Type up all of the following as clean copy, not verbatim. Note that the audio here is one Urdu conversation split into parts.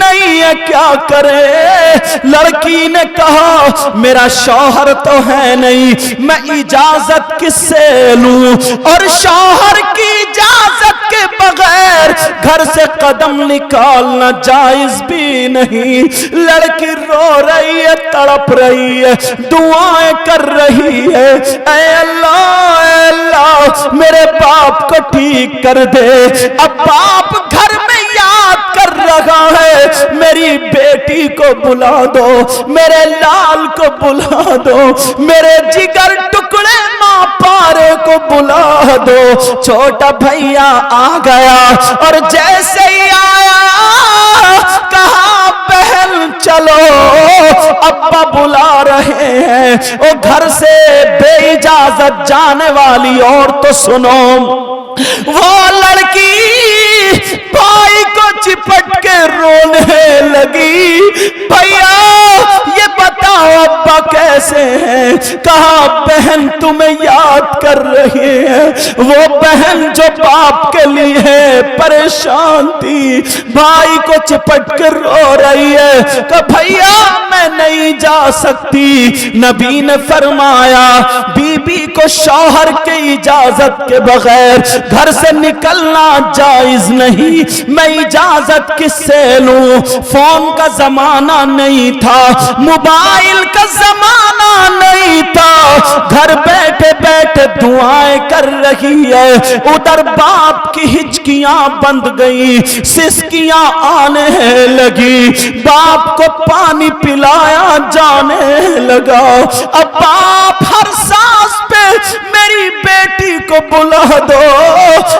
نہیں ہے کیا کرے؟ لڑکی نے کہا میرا شوہر تو ہے نہیں، میں اجازت کس سے لوں؟ اور شوہر کی اجازت کے بغیر گھر سے قدم نکالنا جائز بھی نہیں۔ لڑکی رو رہی ہے، تڑپ رہی ہے، دعائیں کر رہی ہے، اے اللہ اے اللہ میرے باپ کو ٹھیک کر دے۔ اب باپ گھر میں یاد کر رہا ہے میری بیٹی کو بلا دو، میرے لال کو بلا دو، میرے جگر ٹکڑے ماں پارے کو بلا دو۔ چھوٹا بھیا آ گیا اور جیسے ہی آیا کہا بہن چلو ابا بلا رہے ہیں۔ وہ گھر سے بے اجازت جانے والی اور تو سنو، وہ لڑکی بھائی کو چپٹ کے رونے لگی، بھیا یہ بتاؤ ابا کیسے ہیں؟ کہا بہن تمہیں یاد کر رہی ہے، وہ بہن جو باپ کے لیے پریشان تھی، بھائی کو چپٹ کے رو رہی ہے کہ بھیا میں نہیں جا سکتی۔ نبی نے فرمایا بی بی کو شوہر کی اجازت کے بغیر گھر سے نکلنا جائز نہیں۔ میں اجازت کس سے لوں؟ فون کا زمانہ نہیں تھا، موبائل کا زمانہ نہیں تھا، گھر بیٹھے بیٹھے دعائیں کر رہی ہے، ادھر باپ کی ہچکیاں بند گئی، سسکیاں آنے لگی، باپ کو پانی پلایا جانے لگا۔ اب باپ ہر سانس پہ میری بیٹی کو بلا دو۔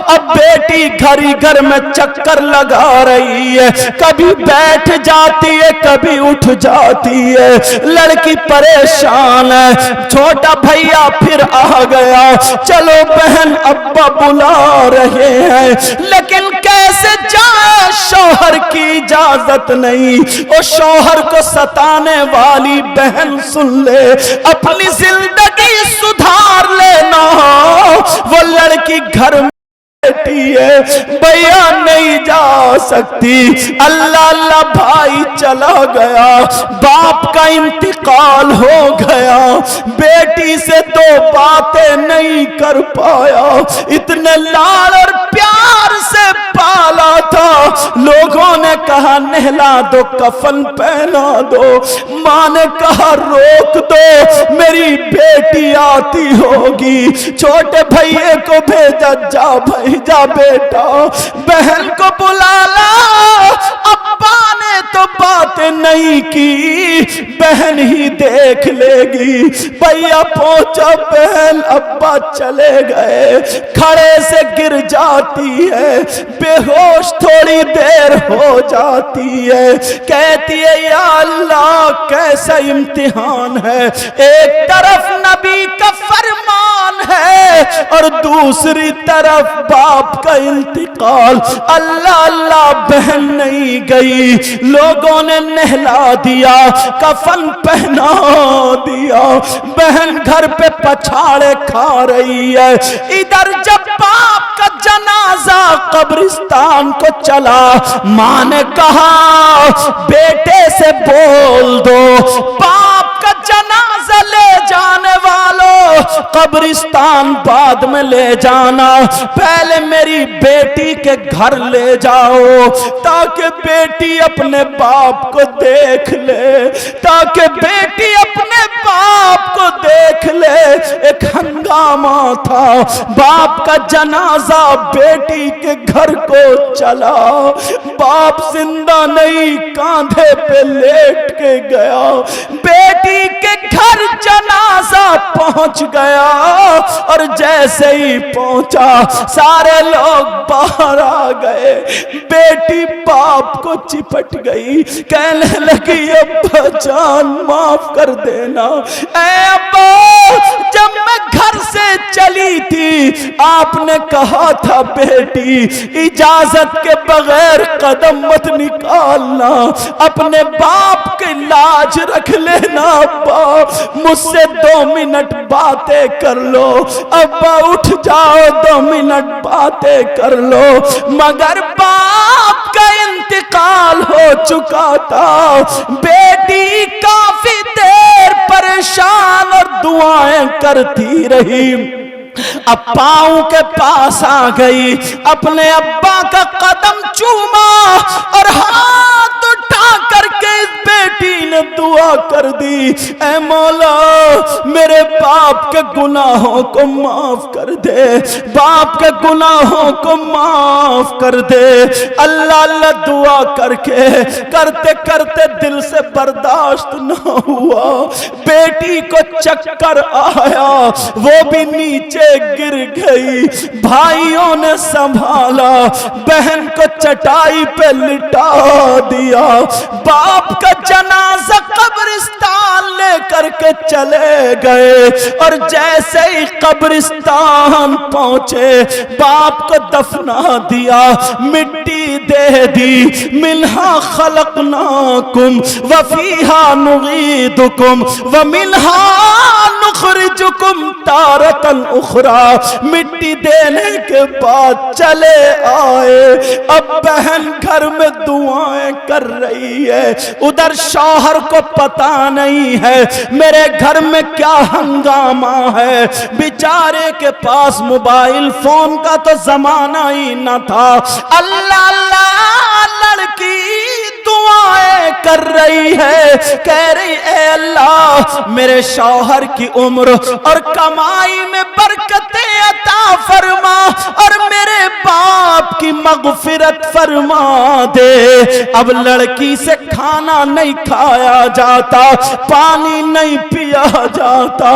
اب بیٹی گھر ہی گھر میں چکر لگا رہی ہے، کبھی بیٹھ جاتی ہے کبھی اٹھ جاتی ہے، لڑکی پریشان ہے۔ چھوٹا بھیا پھر آ گیا، چلو بہن ابا بلا رہے ہیں، لیکن کیسے جائے؟ شوہر کی اجازت نہیں۔ وہ شوہر کو ستانے والی بہن سن لے، اپنی زندگی سدھار لینا، وہ لڑکی گھر میں بیٹھی ہے، بھیا نہیں جا سکتی۔ اللہ اللہ بھائی چلا گیا، باپ کا انتقال ہو گیا، بیٹی سے دو باتیں نہیں کر پایا، اتنے لاڑ اور پیار سے پالا تھا۔ لوگوں نے کہا نہلا دو، کفن پہنا دو، ماں نے کہا روک دو میری بیٹی آتی ہوگی۔ چھوٹے بھائیے کو بھیجا، جا بھائی جا بیٹا بہن کو بلا لا، ابا نے تو باتیں نہیں کی، بہن ہی دیکھ لے گی۔ بھیا پہنچا، بہن ابا چلے گئے، کھڑے سے گر جاتی ہے، بے ہوش تھوڑی دیر ہو جاتی ہے، کہتی ہے یا اللہ کیسا امتحان ہے، ایک طرف نبی کا فرمان ہے اور دوسری طرف باپ کا انتقال۔ اللہ اللہ بہن نہیں گئی، لوگوں نے نہلا دیا، کفن پہنا دیا، بہن گھر پہ پچھاڑے کھا رہی ہے۔ ادھر جب باپ کا جنازہ قبرستان کو چلا، ماں نے کہا بیٹے سے بول دو باپ کا جنازہ لے جانے والوں قبرستان بعد میں لے جانا، پہلے میری بیٹی کے گھر لے جاؤ تاکہ بیٹی اپنے باپ کو دیکھ لے، تاکہ بیٹی اپنے باپ کو دیکھ لے۔ ایک ہنگامہ تھا، باپ کا جنازہ بیٹی کے گھر کو چلا، باپ زندہ نہیں، کاندھے پہ لیٹ کے گیا، بیٹی کے گھر جنازہ پہنچ گیا، اور جیسے ہی پہنچا سارے لوگ باہر آ گئے، بیٹی باپ کو چپٹ گئی، کہنے لگی ابا جان معاف کر دینا، اے ابا جب میں گھر سے چلی تھی آپ نے کہا تھا بیٹی اجازت کے بغیر قدم مت نکالنا، اپنے باپ کی لاج رکھ لینا، ابا مجھ سے 2 منٹ باتیں کر لو، ابا اٹھ جاؤ 2 منٹ باتیں کر لو۔ مگر باپ کا انتقال ہو چکا تھا، بیٹی کافی دیر پریشان اور دعائیں کرتی رہی، اب پاؤں کے پاس آ گئی، اپنے ابا کا قدم چوما اور ہاتھ اٹھا کر کے اس بیٹی نے دعا کر دی، اے مولا میرے باپ کے گناہوں کو معاف کر دے، باپ کے گناہوں کو معاف کر دے۔ اللہ اللہ دعا کر کے کرتے کرتے دل سے برداشت نہ ہوا، بیٹی کو چکر آیا، وہ بھی نیچے گر گئی، بھائیوں نے سنبھالا، بہن کو چٹائی پہ لٹا دیا، باپ کا جنازہ قبرستان لے کر کے چلے گئے، اور جیسے ہی قبرستان پہنچے باپ کو دفنا دیا، مٹی دے دی، منہا خلقناکم وفیہا نعیدکم ومنہا نخرجکم تارۃ اخری، مٹی دینے کے بعد چلے آئے، اب بہن گھر میں دعائیں کر رہی ہے، ادھر شوہر کو پتا نہیں ہے میرے گھر میں کیا ہنگامہ ہے، بیچارے کے پاس موبائل فون کا تو زمانہ ہی نہ تھا، اللہ اللہ لڑکی دعائیں کر رہی ہے، کہہ رہی اے اللہ میرے شوہر کی عمر اور کمائی میں برکتیں عطا فرما اور میرے باپ کی مغفرت فرما دے۔ اب لڑکی سے کھانا نہیں کھایا جاتا، پانی نہیں پیا جاتا،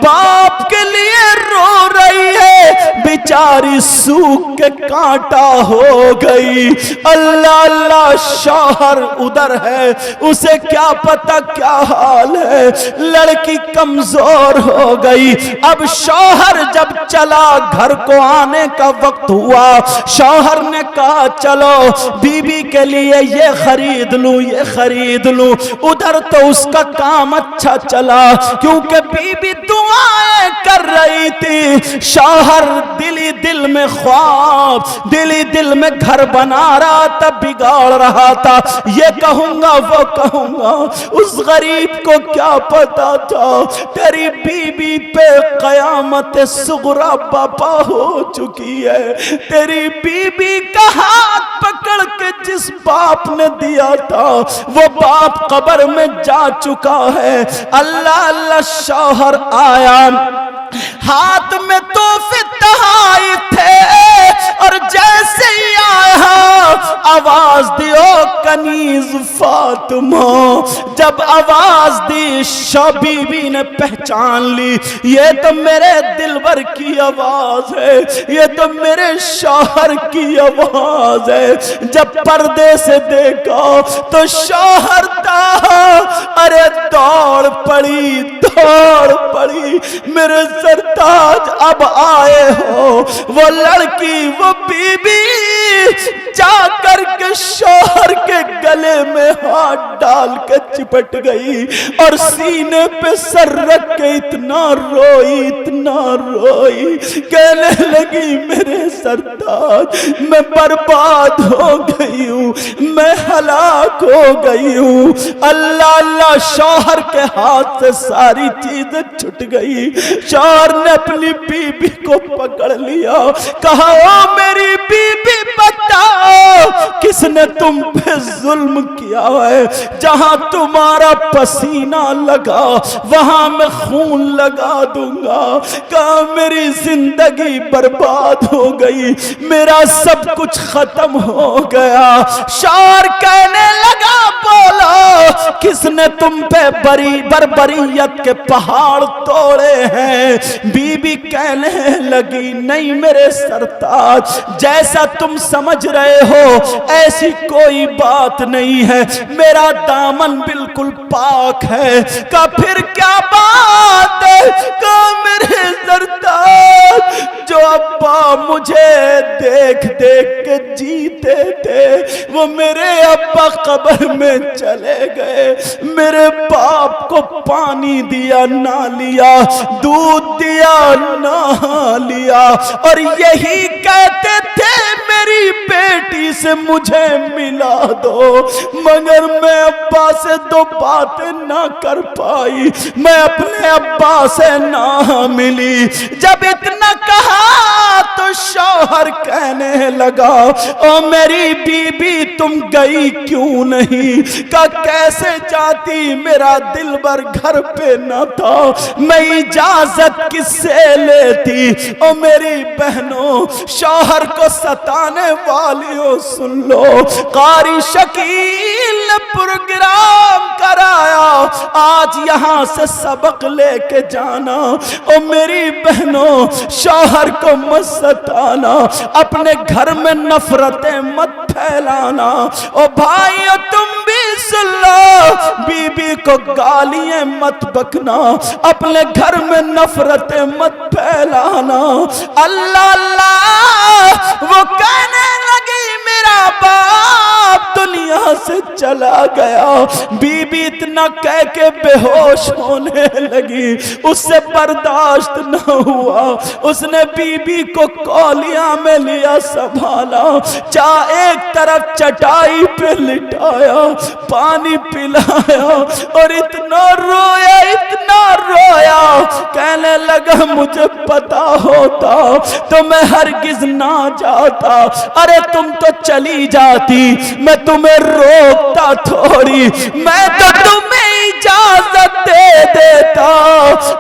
باپ کے لیے رو رہی ہے، بیچاری سوکھ کے کانٹا ہو گئی، اللہ اللہ شوہر ادھر ہے، اسے کیا پتا کیا حال ہے، لڑکی کمزور ہو گئی۔ اب شوہر جب چلا گھر کو آنے کا وقت ہوا، شوہر نے کہا چلو بیوی کے لیے یہ خرید لوں یہ خرید لوں، ادھر تو اس کا کام اچھا چلا کیونکہ بیوی دعائیں کر رہی تھی، شوہر دلی دل میں خواب، دلی دل میں گھر بنا رہا تھا، بگاڑ رہا تھا، یہ کہوں گا وہ کہوں گا، اس غریب کو کیا پتا تھا تیری بیوی پہ قیامت صغریٰ برپا ہو چکی ہے، تیری بیوی کا ہاتھ پکڑ کے جس باپ نے دیا تھا وہ باپ قبر میں جا چکا ہے۔ اللہ اللہ شوہر آیا، ہاتھ میں تحفے تحائف تھے، اور جیسے ہی آیا آواز دیو کنیز فاطمہ، جب آواز دی بیوی نے پہچان لی، یہ تو میرے دلبر کی آواز ہے، یہ تو میرے شوہر کی آواز ہے۔ جب پردے سے دیکھا تو شوہر تھا، ارے دوڑ پڑی میرے سرتاج اب آئے ہو، وہ لڑکی وہ بی بی جا کر کے شوہر کے گلے میں ہاتھ ڈال کے چپٹ گئی اور سینے پہ سر رکھ کے اتنا روئی کہنے لگی میرے سرتاج میں برباد ہو گئی ہوں، میں ہلاک ہو گئی ہوں۔ اللہ اللہ شوہر کے ہاتھ سے ساری چیزیں چھٹ گئی، شوہر نے اپنی بی بی کو پکڑ لیا، کہا او میری بی بی بتاؤ کس نے تم پہ ظلم کیا ہے، جہاں تمہارا پسینہ لگا وہاں میں خون لگا دوں گا۔ کہا میری زندگی برباد ہو گئی، میرا سب کچھ ختم ہو گیا۔ شوہر کہنے لگا بولو کس نے تم پہ بربریت کے پہاڑ توڑے ہیں؟ بی بی کہنے لگی نہیں میرے سرتاج، جیسا تم سمجھ رہے ہو ایسی کوئی بات نہیں ہے، میرا دامن بالکل پاک ہے۔ کہا پھر کیا بات ہے؟ کہا میرے سرتاج جو کے جیتے تھے وہ میرے ابا قبر میں چلے گئے، میرے باپ کو پانی دیا نہ لیا، دودھ دیا نہ لیا، اور یہی کہتے تھے میری بیٹی سے مجھے ملا دو، مگر میں ابا سے دو باتیں نہ کر پائی، میں اپنے ابا سے نہ ملی۔ جب اتنا کہا تو شوہر کہنے لگا او میری بی بی تم گئی کیوں نہیں؟ کہا کیسے جاتی، میرا دل بھر گھر پہ نہ تھا، میں اجازت کس سے لیتی؟ او میری بہنوں، شوہر کو ستانے والیوں سن لو، قاری شکیل نے پروگرام کرایا آج یہاں سے سبق لے کے جانا۔ او میری بہنوں، شوہر کو مت ستانا، اپنے گھر میں نفرتیں مت پھیلانا۔ او بھائیو تم بھی سن لو، بی بی کو گالیاں مت بکنا، اپنے گھر میں نفرتیں مت پھیلانا۔ اللہ اللہ، وہ کہنے لگی میرا باپ دنیا سے چلا گیا، بی بی اتنا کہہ کے بے ہوش ہونے لگی، اس سے برداشت نہ ہوا، اس نے بی بی کو کولیاں میں لیا سنبھالا، ایک طرف چٹائی پہ لٹایا، پانی پلایا، اور اتنا رویا، کہنے لگا مجھے پتا ہوتا تو میں ہرگز نہ جاتا، ارے تم تو چلی جاتی، میں تمہیں روکتا تھوڑی، میں تو تمہیں اجازت دے دیتا۔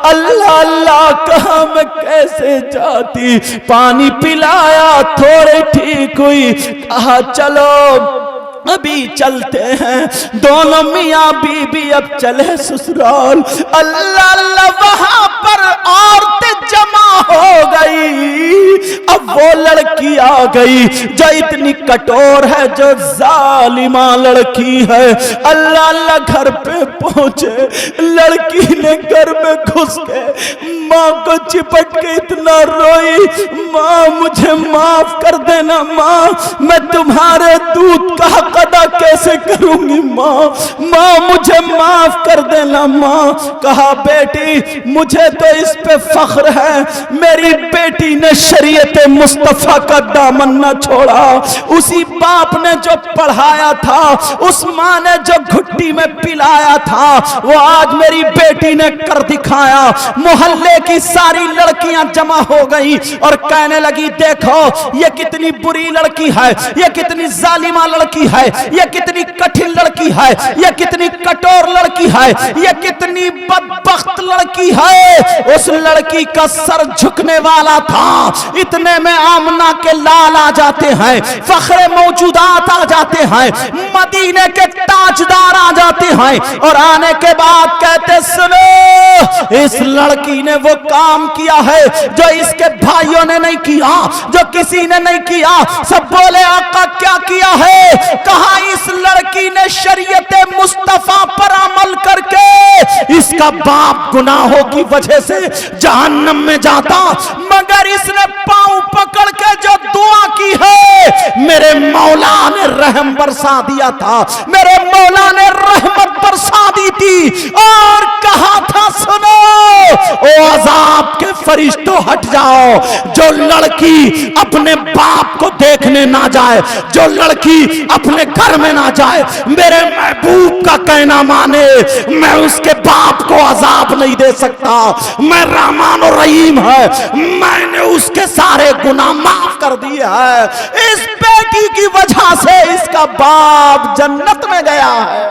اللہ اللہ کہا میں کیسے جاتی، پانی پلایا، تھوڑی ٹھیک ہوئی، کہا چلو ابھی چلتے ہیں، دونوں میاں بی بی اب چلے سسرال۔ اللہ اللہ، وہاں پر عورتیں جمع ہو گئی، اب وہ لڑکی آ گئی جو اتنی کٹور ہے، جو ظالمہ لڑکی ہے۔ اللہ اللہ، گھر پہ پہنچے، لڑکی نے گھر میں گھس کے ماں کو چپٹ کے اتنا روئی، ماں مجھے معاف کر دینا ماں، میں تمہارے دودھ کا حق ادا کیسے کروں گی ماں مجھے معاف کر دینا ماں۔ کہا بیٹی مجھے تو اس پہ فخر ہے، میری بیٹی نے شریعت مصطفیٰ کا دامن نہ چھوڑا، اسی باپ نے جو پڑھایا تھا، اس ماں نے جو گھٹی میں پلایا تھا، وہ آج میری بیٹی نے کر دکھایا۔ محلے کی ساری لڑکیاں جمع ہو گئی اور کہنے لگی دیکھو یہ کتنی بری لڑکی ہے، یہ کتنی ظالمہ لڑکی ہے، یہ کتنی کٹھن لڑکی ہے، یہ کتنی کٹور لڑکی ہے، یہ کتنی بدبخت لڑکی ہے۔ اس لڑکی کا سر جھکنے والا تھا، اتنے میں آمنہ کے لال آ جاتے ہیں، فخر موجودات آ جاتے ہیں، مدینے کے تاجدار آ جاتے ہیں، اور آنے کے بعد کہتے سنو اس لڑکی نے وہ کام کیا ہے جو اس کے بھائیوں نے نہیں کیا، جو کسی نے نہیں کیا۔ سب بولے آقا کیا کیا ہے؟ کہا اس لڑکی نے شریعت مصطفیٰ پر عمل کر کے اس کا باپ گناہوں کی وجہ سے جہنم میں جاتا، مگر اس نے پاؤں پکڑ کے جو دعا کی ہے میرے مولا نے رحم برسا دیا تھا، میرے مولا نے رحمت برسا دی تھی، اور کہا تھا سنو او عذاب کے فرشتوں ہٹ جاؤ، جو لڑکی اپنے باپ کو دیکھنے نہ جائے، جو لڑکی اپنے گھر میں نہ جائے، میرے محبوب کا کہنا مانے، میں اس کے باپ کو عذاب نہیں دے سکتا، میں رحمان و رحیم ہے، میں نے اس کے سارے گناہ معاف کر دیے ہیں، اس بیٹی کی وجہ سے اس کا باپ جنت میں گیا ہے۔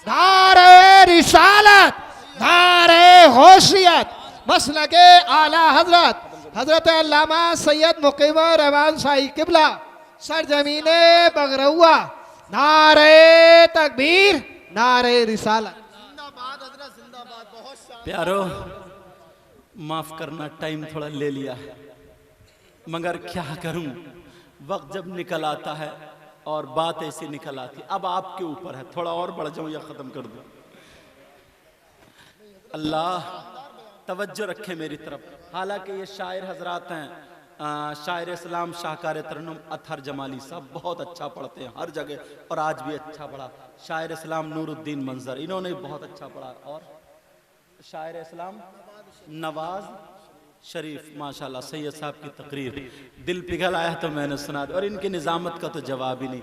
نعرہ رسالت، نعرہ غوثیت، مسلک اعلی حضرت علامہ سید مقیم الرحمان شاہی قبلہ سرزمین بغروا، نعرہ تکبیر، نعرہ رسالت۔ پیارو معاف کرنا، ٹائم تھوڑا لے لیا ہے، مگر کیا کروں، وقت جب نکل آتا ہے اور بات ایسی نکل آتی، اب آپ کے اوپر ہے، تھوڑا اور بڑھ جاؤں یا ختم کر دوں۔ اللہ توجہ رکھیں میری طرف. حالانکہ یہ شاعر حضرات ہیں, شاعر اسلام شاہکار ترنم اطہر جمالی صاحب بہت اچھا پڑھتے ہیں ہر جگہ, اور آج بھی اچھا پڑھا. شاعر اسلام نور الدین منظر, انہوں نے بہت اچھا پڑھا. اور شاعر اسلام نواز شریف, ماشاءاللہ سید صاحب کی تقریر دل پگھل آیا تو میں نے سنا دی, اور ان کی نظامت کا تو جواب ہی نہیں.